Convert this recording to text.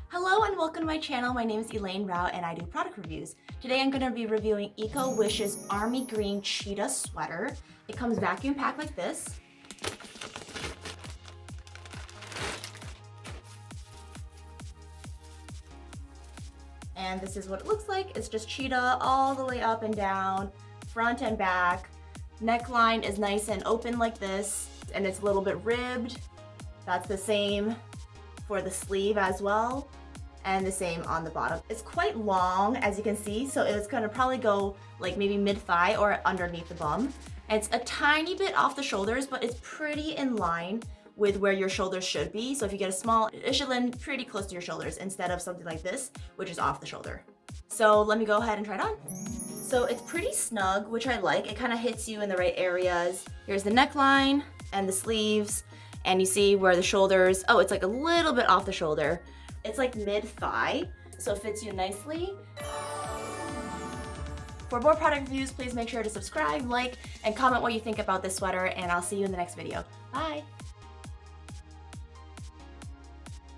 Hello and welcome to my channel. My name is Elaine Rau and I do product reviews. Today I'm going to be reviewing Eco Wish's Army Green Cheetah sweater. It comes vacuum packed like this. And this is what it looks like. It's just cheetah all the way up and down, front and back. Neckline is nice and open like this, and it's a little bit ribbed. That's the same for the sleeve as well, and the same on the bottom. It's quite long, as you can see, so it's gonna probably go like maybe mid-thigh or underneath the bum. And it's a tiny bit off the shoulders, but it's pretty in line with where your shoulders should be. So if you get a small, it should land pretty close to your shoulders instead of something like this, which is off the shoulder. So let me go ahead and try it on. So it's pretty snug, which I like. It kind of hits you in the right areas. Here's the neckline and the sleeves, and you see where the shoulders, oh, it's like a little bit off the shoulder. It's like mid-thigh, so it fits you nicely. For more product reviews, please make sure to subscribe, like, and comment what you think about this sweater, and I'll see you in the next video. Bye!